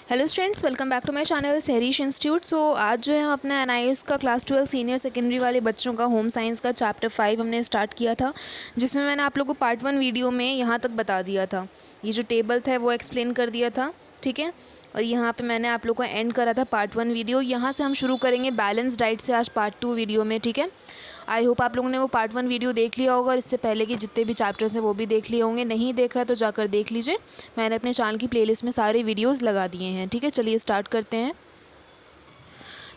Hello students, welcome back to my channel Sahrish institute. So आज जो है हम अपना नियोस का क्लास 12 सीनियर सेकेंडरी वाले बच्चों का होम साइंस का चैप्टर 5 हमने स्टार्ट किया था, जिसमें मैंने आप लोगों को पार्ट 1 वीडियो में यहाँ तक बता दिया था। ये जो टेबल था वो एक्सप्लेन कर दिया था, ठीक है। और यहाँ पे मैंने आप लोगों को एंड करा था पार्ट 1 वीडियो। यहाँ से हम शुरू करेंगे बैलेंस डाइट से आज पार्ट 2 वीडियो में, ठीक है। आई होप आप लोगों ने वो पार्ट 1 वीडियो देख लिया होगा और इससे पहले के जितने भी चैप्टर्स हैं वो भी देख लिए होंगे। नहीं देखा तो जाकर देख लीजिए, मैंने अपने चैनल की प्लेलिस्ट में सारे वीडियोस लगा दिए हैं, ठीक है। चलिए स्टार्ट करते हैं।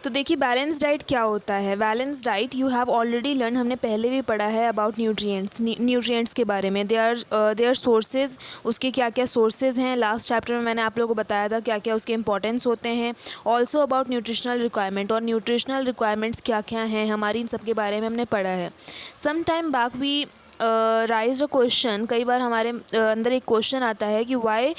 तो देखिए बैलेंस डाइट क्या होता है। Balance diet you have already learn, हमने पहले भी पढ़ा है अबाउट न्यूट्रिएंट्स के बारे में। दे आर सोर्सेज, उसके क्या क्या सोर्सेज हैं। लास्ट चैप्टर में मैंने आप लोगों को बताया था क्या क्या उसके इंपॉर्टेंस होते हैं। ऑल्सो अबाउट न्यूट्रिशनल रिक्वायरमेंट, और न्यूट्रिशनल रिक्वायरमेंट्स क्या क्या हैं हमारी, इन सब के बारे में हमने पढ़ा है। सम टाइम बैक भी राइज अ क्वेश्चन, कई बार हमारे अंदर एक क्वेश्चन आता है कि why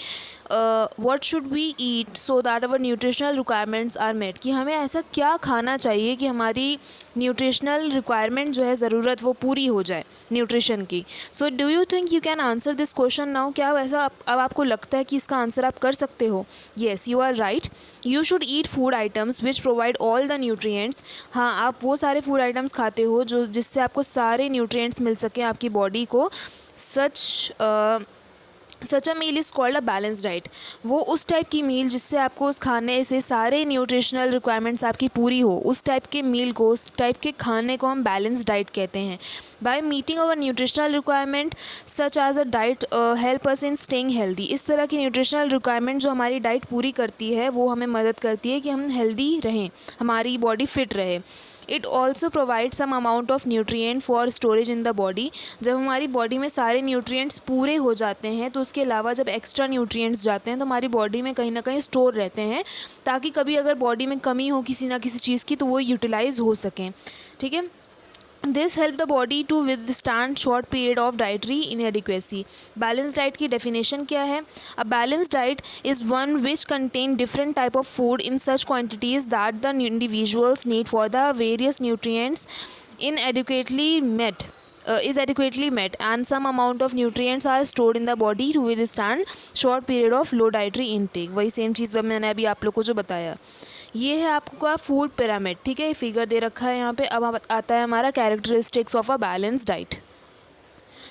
what should we eat so that our nutritional requirements are met, कि हमें ऐसा क्या खाना चाहिए कि हमारी न्यूट्रिशनल रिक्वायरमेंट जो है ज़रूरत वो पूरी हो जाए न्यूट्रिशन की। So do you think you can answer this question now? क्या वैसा अब आपको लगता है कि इसका आंसर आप कर सकते हो? Yes, you are right. You should eat food items which provide all the nutrients. हाँ, आप वो सारे फूड आइटम्स खाते हो जो जिससे आपको सारे न्यूट्रिएंट्स मिल सकें आपकी बॉडी को। Such a meal is called a balance diet. वो उस टाइप की मील जिससे आपको उस खाने से सारे न्यूट्रिशनल रिक्वायरमेंट्स आपकी पूरी हो, उस टाइप के मील को, उस टाइप के खाने को हम बैलेंस डाइट कहते हैं। By meeting our nutritional requirement such as a diet help us in staying healthy. इस तरह की न्यूट्रिशनल रिक्वायरमेंट जो हमारी डाइट पूरी करती है वो हमें मदद करती है कि हम हेल्दी रहें, हमारी बॉडी फिट रहे। It also provide some amount of nutrient for storage in the body. जब हमारी बॉडी में सारे न्यूट्रिएंट्स पूरे हो जाते हैं तो उसके अलावा जब एक्स्ट्रा न्यूट्रिएंट्स जाते हैं तो हमारी बॉडी में कहीं ना कहीं स्टोर रहते हैं, ताकि कभी अगर बॉडी में कमी हो किसी ना किसी चीज़ की तो वो यूटिलाइज हो सकें, ठीक है। This help the body to withstand short period of dietary inadequacy. Balance diet की डेफिनेशन क्या है? A balance diet is one which contain different type of food in such quantities that the individuals need for the various nutrients inadequately met is adequately met, and some amount of nutrients are stored in the body to withstand short period of low dietary intake। वही same चीज़ मैंने अभी आप लोग को जो बताया, ये है आपका फूड पिरामिड, ठीक है। फिगर दे रखा है यहाँ पे। अब आता है हमारा characteristics of a balance diet.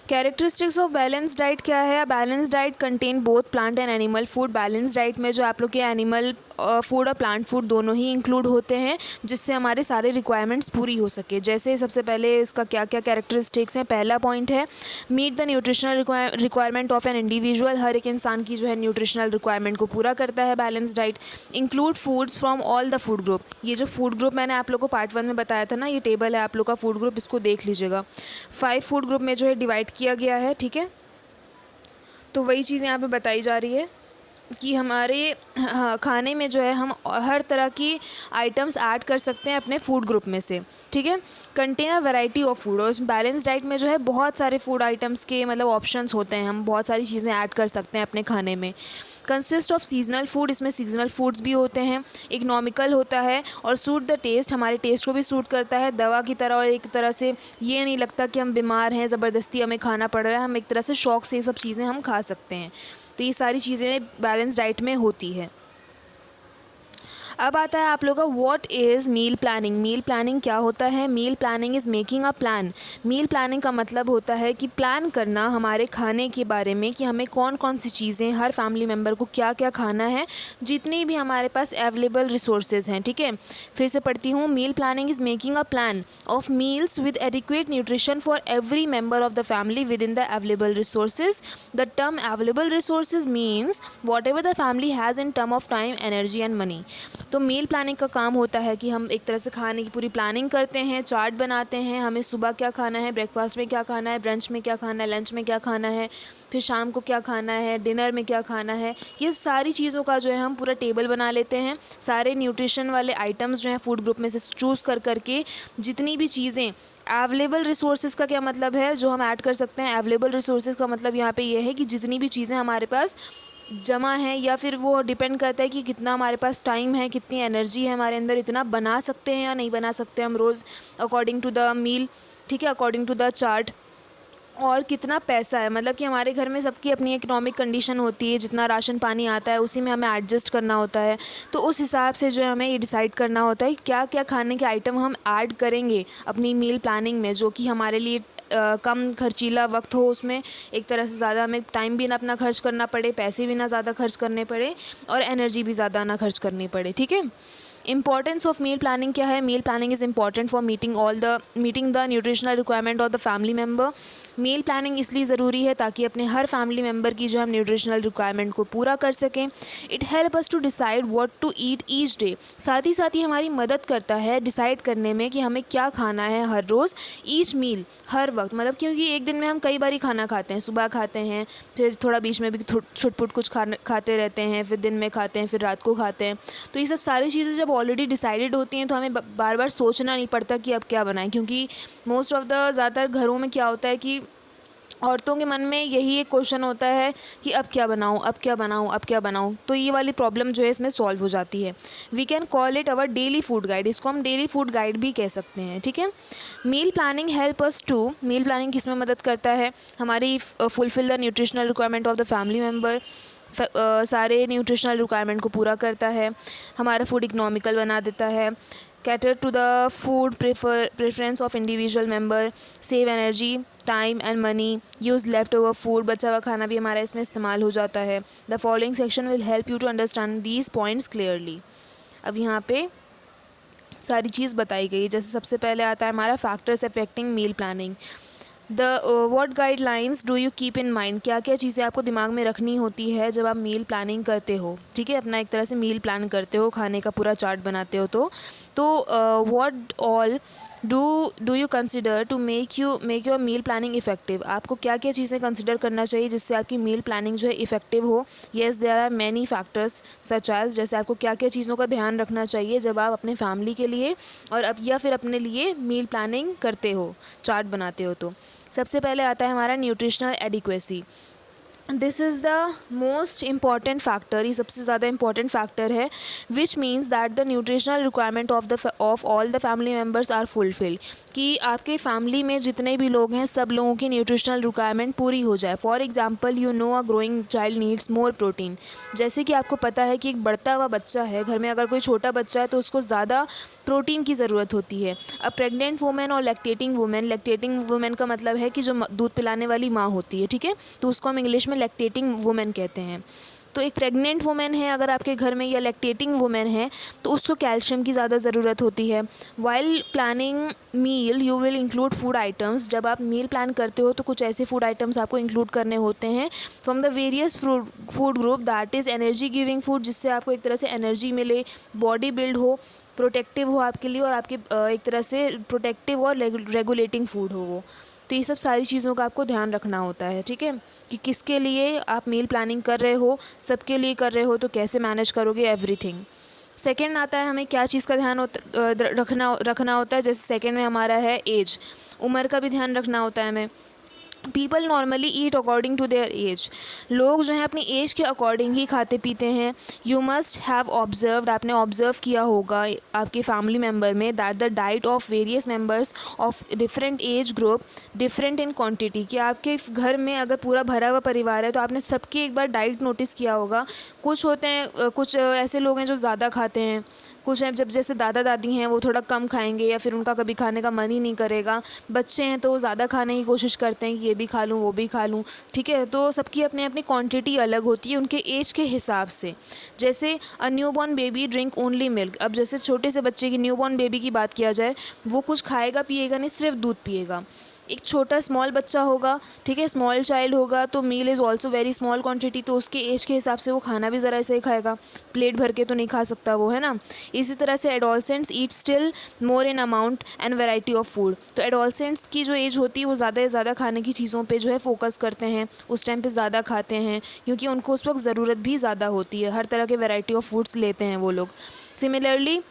Characteristics of balance diet क्या है? Balance diet contain both plant and animal food. Balance diet में जो आप लोग के एनिमल फूड और प्लांट फूड दोनों ही इंक्लूड होते हैं, जिससे हमारे सारे रिक्वायरमेंट्स पूरी हो सके। जैसे सबसे पहले इसका क्या क्या कैरेक्टरिस्टिक्स हैं। पहला पॉइंट है meet the nutritional requirement of an individual. हर एक इंसान की जो है न्यूट्रिशनल रिक्वायरमेंट को पूरा करता है balance diet. Include foods from all the food group. ये जो फूड ग्रुप मैंने आप लोग को पार्ट 1 में बताया था ना, ये टेबल है आप लोग का फूड ग्रुप, इसको देख लीजिएगा। 5 फूड ग्रुप में जो है डिवाइड किया गया है, ठीक है। तो वही चीज़ यहाँ पे बताई जा रही है कि हमारे खाने में जो है हम हर तरह की आइटम्स ऐड कर सकते हैं अपने फूड ग्रुप में से, ठीक है। Contain a variety of food, और इस बैलेंस डाइट में जो है बहुत सारे फूड आइटम्स के मतलब ऑप्शंस होते हैं, हम बहुत सारी चीज़ें ऐड कर सकते हैं अपने खाने में। कंसिस्ट ऑफ सीजनल फूड, इसमें सीजनल फूड्स भी होते हैं। इकोनॉमिकल होता है और सूट द टेस्ट, हमारे टेस्ट को भी सूट करता है दवा की तरह। और एक तरह से ये नहीं लगता कि हम बीमार हैं, ज़बरदस्ती हमें खाना पड़ रहा है, हम एक तरह से शौक़ से ये सब चीज़ें हम खा सकते हैं। तो ये सारी चीज़ें बैलेंस डाइट में होती है। अब आता है आप लोगों का what is meal planning. Meal planning क्या होता है? Meal planning is making a plan. Meal planning का मतलब होता है कि प्लान करना हमारे खाने के बारे में, कि हमें कौन कौन सी चीज़ें, हर फैमिली मेम्बर को क्या क्या खाना है, जितनी भी हमारे पास अवेलेबल रिसोर्सेज हैं, ठीक है। फिर से पढ़ती हूँ। Meal planning is making a plan of meals with adequate nutrition for every member of the family within the available resources. The term available resources means whatever the family has in term of time, energy and money. तो meal planning का काम होता है कि हम एक तरह से खाने की पूरी प्लानिंग करते हैं, चार्ट बनाते हैं, हमें सुबह क्या खाना है, ब्रेकफास्ट में क्या खाना है, ब्रंच में क्या खाना है, लंच में क्या खाना है, फिर शाम को क्या खाना है, डिनर में क्या खाना है। ये सारी चीज़ों का जो है हम पूरा टेबल बना लेते हैं। सारे न्यूट्रिशन वाले आइटम्स जो हैं फूड ग्रुप में से चूज़ कर करके, जितनी भी चीज़ें अवेलेबल रिसोर्सेज का क्या मतलब है जो हम ऐड कर सकते हैं। अवेलेबल रिसोर्सेज का मतलब यहाँ पे ये है कि जितनी भी चीज़ें हमारे पास जमा है, या फिर वो डिपेंड करता है कि कितना हमारे पास टाइम है, कितनी एनर्जी है हमारे अंदर, इतना बना सकते हैं या नहीं बना सकते हम रोज़ अकॉर्डिंग टू द मील, ठीक है, अकॉर्डिंग टू द चार्ट। और कितना पैसा है, मतलब कि हमारे घर में सबकी अपनी इकोनॉमिक कंडीशन होती है, जितना राशन पानी आता है उसी में हमें एडजस्ट करना होता है। तो उस हिसाब से जो है हमें ये डिसाइड करना होता है क्या क्या खाने के आइटम हम ऐड करेंगे अपनी मील प्लानिंग में, जो कि हमारे लिए कम खर्चीला वक्त हो, उसमें एक तरह से ज़्यादा हमें टाइम भी ना अपना खर्च करना पड़े, पैसे भी ना ज़्यादा खर्च करने पड़े और एनर्जी भी ज़्यादा ना खर्च करनी पड़े। ठीक है। इंपॉर्टेंस ऑफ मील प्लानिंग क्या है? Meal planning is important for meeting the nutritional requirement of the family member. Meal planning इसलिए ज़रूरी है ताकि अपने हर फैमिली मेम्बर की जो हम न्यूट्रिशनल रिक्वायरमेंट को पूरा कर सकें। It help us to decide what to eat each day. साथ ही हमारी मदद करता है डिसाइड करने में कि हमें क्या खाना है हर रोज़, ईच मील, हर वक्त, मतलब क्योंकि एक दिन में हम कई बारी खाना खाते हैं, सुबह खाते हैं, फिर थोड़ा बीच में भी छुटपुट कुछ खाते रहते हैं, फिर दिन में खाते हैं, फिर रात को खाते हैं। तो ये सब सारी चीज़ें जब ऑलरेडी डिसाइडेड होती हैं तो हमें बार बार सोचना नहीं पड़ता कि अब क्या बनाएं, क्योंकि मोस्ट ऑफ द ज़्यादातर घरों में क्या होता है कि औरतों के मन में यही एक क्वेश्चन होता है कि अब क्या बनाऊँ, अब क्या बनाऊँ, अब क्या बनाऊँ। तो ये वाली प्रॉब्लम जो है इसमें सॉल्व हो जाती है। We can call it our daily food guide. इसको हम डेली फूड गाइड भी कह सकते हैं। ठीक है। Meal planning help us to, meal planning किस में मदद करता है? हमारी fulfil the nutritional requirement of the family member. सारे न्यूट्रिशनल रिक्वायरमेंट को पूरा करता है, हमारा फूड इकोनॉमिकल बना देता है, cater to the food preference of individual member, save energy, time and money, use left over food, बचा हुआ खाना भी हमारा इसमें इस्तेमाल हो जाता है। The following section will help you to understand these points clearly. अब यहाँ पे सारी चीज़ बताई गई। जैसे सबसे पहले आता है हमारा factors affecting meal planning. What guidelines do you keep in mind? क्या क्या चीज़ें आपको दिमाग में रखनी होती है जब आप मील प्लानिंग करते हो? ठीक है, अपना एक तरह से मील प्लान करते हो, खाने का पूरा चार्ट बनाते हो। तो what all do you consider to make your meal planning effective? आपको क्या क्या चीज़ें कंसिडर करना चाहिए जिससे आपकी मील प्लानिंग जो है इफेक्टिव हो? Yes, there are many factors such as, जैसे आपको क्या क्या चीज़ों का ध्यान रखना चाहिए जब आप अपने फैमिली के लिए और या फिर अपने लिए मील प्लानिंग करते हो, चार्ट बनाते हो। तो सबसे पहले आता है हमारा nutritional adequacy. This is the most important factor, ये सबसे ज़्यादा इंपॉर्टेंट फैक्टर है, which means that the nutritional requirement of all the family members are fulfilled, कि आपके फैमिली में जितने भी लोग हैं सब लोगों की न्यूट्रिशनल रिक्वायरमेंट पूरी हो जाए। For example, you know a growing child needs more protein. जैसे कि आपको पता है कि एक बढ़ता हुआ बच्चा है घर में, अगर कोई छोटा बच्चा है तो उसको ज़्यादा प्रोटीन की ज़रूरत होती है। अ प्रेग्नेंट वुमेन और लैक्टेटिंग वुमेन का मतलब है कि जो दूध पिलाने वाली माँ होती है, ठीक है, तो उसको हम इंग्लिश में लैक्टेटिंग वुमेन कहते हैं। तो एक प्रेग्नेंट वुमेन है अगर आपके घर में, या लैक्टेटिंग वुमेन है, तो उसको कैल्शियम की ज़्यादा ज़रूरत होती है। While planning meal you will include food items. जब आप मील प्लान करते हो तो कुछ ऐसे फूड आइटम्स आपको इंक्लूड करने होते हैं from the various food group, that is energy giving food, जिससे आपको एक तरह से एनर्जी मिले, बॉडी बिल्ड हो, प्रोटेक्टिव हो आपके लिए, और आपके एक तरह से प्रोटेक्टिव और रेगुलेटिंग फूड हो वो। तो ये सब सारी चीज़ों का आपको ध्यान रखना होता है। ठीक है, कि किसके लिए आप मील प्लानिंग कर रहे हो, सबके लिए कर रहे हो तो कैसे मैनेज करोगे एवरीथिंग। सेकेंड आता है हमें क्या चीज़ का ध्यान रखना होता है। जैसे सेकेंड में हमारा है एज, उम्र का भी ध्यान रखना होता है हमें। People normally eat according to their age. लोग जो हैं अपनी एज के अकॉर्डिंग ही खाते पीते हैं। यू मस्ट हैव ऑब्जर्व्ड, आपने ऑब्जर्व किया होगा आपके फैमिली मेम्बर में, that the diet of various members of different age group different in quantity. कि आपके घर में अगर पूरा भरा हुआ परिवार है तो आपने सबकी एक बार डाइट नोटिस किया होगा। कुछ होते हैं, कुछ ऐसे लोग हैं जो ज़्यादा खाते हैं, कुछ हैं जब जैसे दादा दादी हैं वो थोड़ा कम खाएंगे या फिर उनका कभी खाने का मन ही नहीं करेगा। बच्चे हैं तो वो ज़्यादा खाने की कोशिश करते हैं कि ये भी खा लूँ वो भी खा लूँ। ठीक है, तो सबकी अपनी अपनी क्वांटिटी अलग होती है उनके एज के हिसाब से। जैसे a newborn baby drink only milk. अब जैसे छोटे से बच्चे की, न्यूबॉर्न बेबी की बात किया जाए, वो कुछ खाएगा पिएगा नहीं, सिर्फ दूध पिएगा। एक छोटा स्मॉल बच्चा होगा, ठीक है, स्मॉल चाइल्ड होगा, तो meal is also very small quantity, तो उसके एज के हिसाब से वो खाना भी ज़रा ऐसे ही खाएगा, प्लेट भर के तो नहीं खा सकता वो, है ना। इसी तरह से adolescents eat still more in amount and variety of food. तो एडोलसेंट्स की जो एज होती है वो ज़्यादा से ज़्यादा खाने की चीज़ों पे जो है फोकस करते हैं, उस टाइम पे ज़्यादा खाते हैं क्योंकि उनको उस वक्त ज़रूरत भी ज़्यादा होती है, हर तरह के वैरायटी ऑफ फूड्स लेते हैं वो लोग। Similarly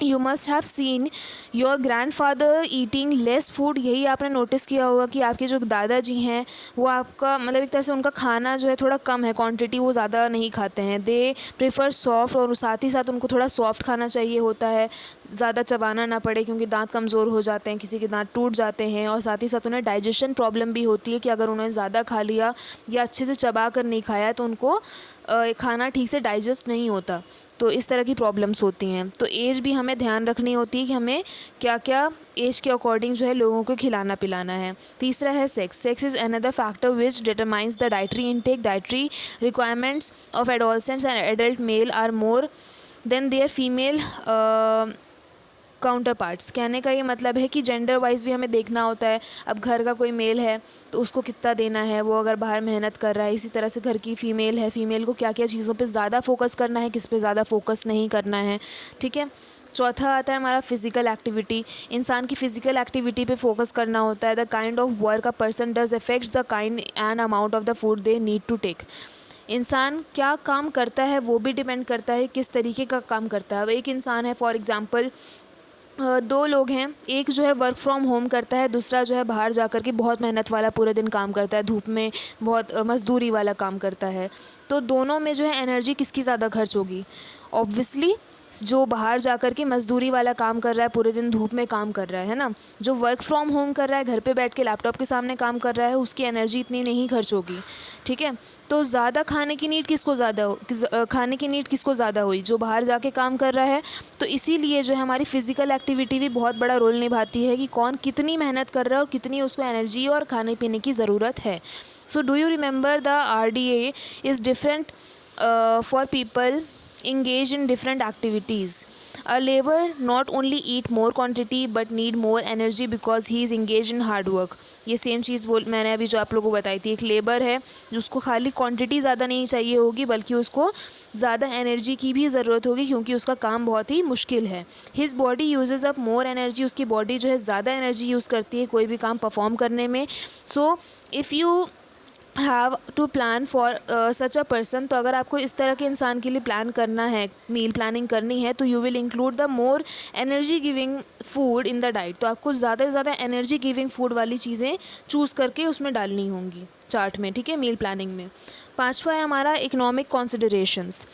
you must have seen your grand father eating less food. यही आपने नोटिस किया होगा कि आपके जो दादाजी हैं वो आपका मतलब एक तरह से उनका खाना जो है थोड़ा कम है, क्वांटिटी वो ज़्यादा नहीं खाते हैं। दे प्रेफर सॉफ्ट, और साथ ही साथ उनको थोड़ा सॉफ्ट खाना चाहिए होता है, ज़्यादा चबाना ना पड़े क्योंकि दांत कमज़ोर हो जाते हैं, किसी के दांत टूट जाते हैं। और साथ ही साथ उन्हें डाइजेशन प्रॉब्लम भी होती है कि अगर उन्होंने ज़्यादा खा लिया या अच्छे से चबा कर नहीं खाया तो उनको खाना ठीक से डाइजेस्ट नहीं होता। तो इस तरह की प्रॉब्लम्स होती हैं। तो एज भी हमें ध्यान रखनी होती है कि हमें क्या क्या एज के अकॉर्डिंग जो है लोगों को खिलाना पिलाना है। तीसरा है sex. Sex is another factor which determines the dietary intake. Dietary requirements of adolescents and adult male are more than their female counterparts. कहने का ये मतलब है कि जेंडर वाइज भी हमें देखना होता है। अब घर का कोई मेल है तो उसको कितना देना है, वो अगर बाहर मेहनत कर रहा है। इसी तरह से घर की फ़ीमेल है, फ़ीमेल को क्या क्या चीज़ों पे ज़्यादा फोकस करना है, किस पे ज़्यादा फोकस नहीं करना है। ठीक है। चौथा आता है हमारा फिज़िकल एक्टिविटी। इंसान की फ़िज़िकल एक्टिविटी पे फोकस करना होता है। The kind of work a person does affects the kind and amount of the food they need to take. इंसान क्या काम करता है वो भी डिपेंड करता है किस तरीके का काम करता है। अब एक इंसान है, फॉर एग्ज़ाम्पल दो लोग हैं, एक जो है वर्क फ्रॉम होम करता है, दूसरा जो है बाहर जा कर के बहुत मेहनत वाला पूरे दिन काम करता है, धूप में बहुत मज़दूरी वाला काम करता है। तो दोनों में जो है एनर्जी किसकी ज़्यादा खर्च होगी? ऑब्वियसली जो बाहर जा कर के मज़दूरी वाला काम कर रहा है, पूरे दिन धूप में काम कर रहा है ना। जो वर्क फ्रॉम होम कर रहा है, घर पे बैठ के लैपटॉप के सामने काम कर रहा है, उसकी एनर्जी इतनी नहीं खर्च होगी। ठीक है। तो ज़्यादा खाने की नीड किसको ज़्यादा हुई? जो बाहर जाके काम कर रहा है। तो इसीलिए जो है हमारी फ़िज़िकल एक्टिविटी भी बहुत बड़ा रोल निभाती है कि कौन कितनी मेहनत कर रहा है और कितनी उसको एनर्जी और खाने पीने की ज़रूरत है। So do you remember the RDA is different for people engage in different activities. A labor not only eat more quantity but need more energy because he is engaged in hard work. ये same चीज़ मैंने अभी जो आप लोगों को बताई थी। एक लेबर है जिसको खाली क्वांटिटी ज़्यादा नहीं चाहिए होगी बल्कि उसको ज़्यादा एनर्जी की भी ज़रूरत होगी क्योंकि उसका काम बहुत ही मुश्किल है। His body uses up more energy. उसकी बॉडी जो है ज़्यादा एनर्जी यूज़ करती है कोई भी काम परफॉर्म करने में। So if you have to plan for such a person, तो अगर आपको इस तरह के इंसान के लिए प्लान करना है, मील प्लानिंग करनी है, तो you will include the more energy giving food in the diet. तो आपको ज़्यादा से ज़्यादा एनर्जी गिविंग फूड वाली चीज़ें चूज़ करके उसमें डालनी होंगी चार्ट में। ठीक है, मील प्लानिंग में। पांचवा है हमारा economic कॉन्सिडरेशंस।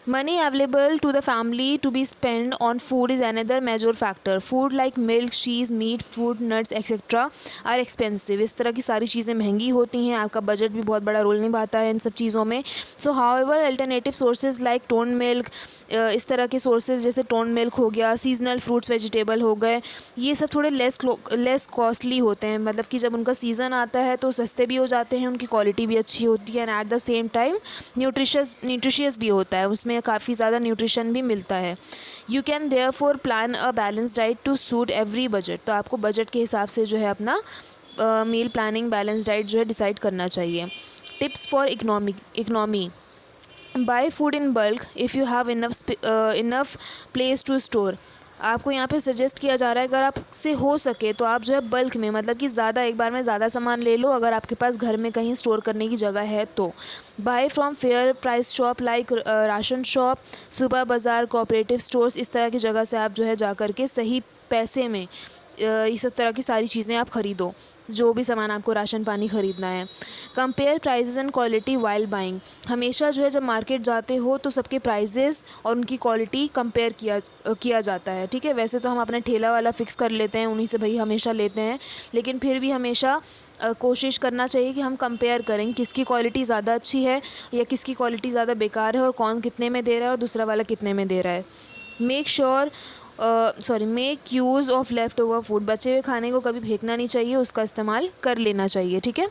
Money available to the family to be spent on food is another major factor. Food like milk, cheese, meat, fruit, nuts, etc. are expensive. इस तरह की सारी चीज़ें महंगी होती हैं, आपका बजट भी बहुत बड़ा रोल निभाता है इन सब चीज़ों में। So however alternative sources like toned milk, इस तरह के सोर्सेज जैसे टोन मिल्क हो गया, सीजनल फ्रूट्स वेजिटेबल हो गए, ये सब थोड़े लेस कॉस्टली होते हैं। मतलब कि जब उनका सीज़न आता है तो सस्ते भी हो जाते हैं, उनकी क्वालिटी भी अच्छी होती है and at the same time nutritious भी होता है, उसमें काफ़ी ज़्यादा न्यूट्रिशन भी मिलता है। You can therefore plan a balance diet to suit every budget. तो आपको बजट के हिसाब से जो है अपना मील प्लानिंग बैलेंस डाइट जो है डिसाइड करना चाहिए। Tips for economy. Buy food in bulk if you have enough place to store. आपको यहाँ पे सजेस्ट किया जा रहा है अगर आपसे हो सके तो आप जो है बल्क में, मतलब कि ज़्यादा एक बार में ज़्यादा सामान ले लो अगर आपके पास घर में कहीं स्टोर करने की जगह है तो। Buy from fair price shop like ration shop, super bazaar, cooperative stores, इस तरह की जगह से आप जो है जा कर के सही पैसे में इस तरह की सारी चीज़ें आप ख़रीदो, जो भी सामान आपको राशन पानी ख़रीदना है। Compare prices and quality while buying. हमेशा जो है जब मार्केट जाते हो तो सबके प्राइसेस और उनकी क्वालिटी कंपेयर किया जाता है। ठीक है, वैसे तो हम अपना ठेला वाला फ़िक्स कर लेते हैं, उन्हीं से भाई हमेशा लेते हैं, लेकिन फिर भी हमेशा कोशिश करना चाहिए कि हम कंपेयर करें किसकी क्वालिटी ज़्यादा अच्छी है या किसकी क्वालिटी ज़्यादा बेकार है और कौन कितने में दे रहा है और दूसरा वाला कितने में दे रहा है। Make use of left over food. बचे हुए खाने को कभी फेंकना नहीं चाहिए, उसका इस्तेमाल कर लेना चाहिए। ठीक है,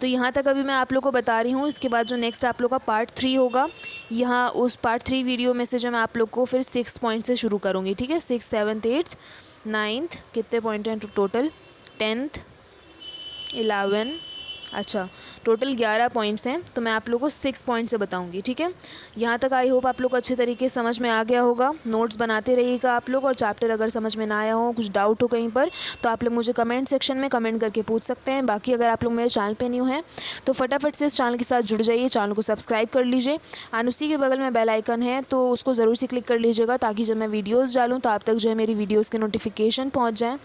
तो यहाँ तक अभी मैं आप लोग को बता रही हूँ। इसके बाद जो नेक्स्ट आप लोग का पार्ट 3 होगा, यहाँ उस पार्ट 3 वीडियो में से जो मैं आप लोग को फिर 6 पॉइंट से शुरू करूँगी। ठीक है, 6th 7th 8th 9th कितने पॉइंट हैं टोटल, 10th 11 अच्छा, टोटल 11 पॉइंट्स हैं, तो मैं आप लोगों को 6 पॉइंट से बताऊंगी, ठीक है। यहाँ तक आई होप आप लोग को अच्छे तरीके से समझ में आ गया होगा। नोट्स बनाते रहिएगा आप लोग, और चैप्टर अगर समझ में ना आया हो, कुछ डाउट हो कहीं पर, तो आप लोग मुझे कमेंट सेक्शन में कमेंट करके पूछ सकते हैं। बाकी अगर आप लोग मेरे चैनल पे न्यू हैं तो फटाफट से इस चैनल के साथ जुड़ जाइए, चैनल को सब्सक्राइब कर लीजिए, एंड उसी के बगल में बेल आइकन है तो उसको ज़रूर से क्लिक कर लीजिएगा, ताकि जब मैं वीडियोज़ डालूँ तो आप तक जो है मेरी वीडियोज़ के नोटिफिकेशन पहुँच जाएँ।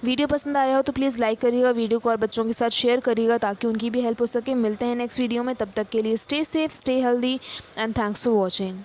वीडियो पसंद आया हो तो प्लीज़ लाइक करिएगा, वीडियो को और बच्चों के साथ शेयर करिएगा, ताकि उनकी भी हेल्प हो सके। मिलते हैं नेक्स्ट वीडियो में, तब तक के लिए stay safe, stay healthy, and thanks for watching.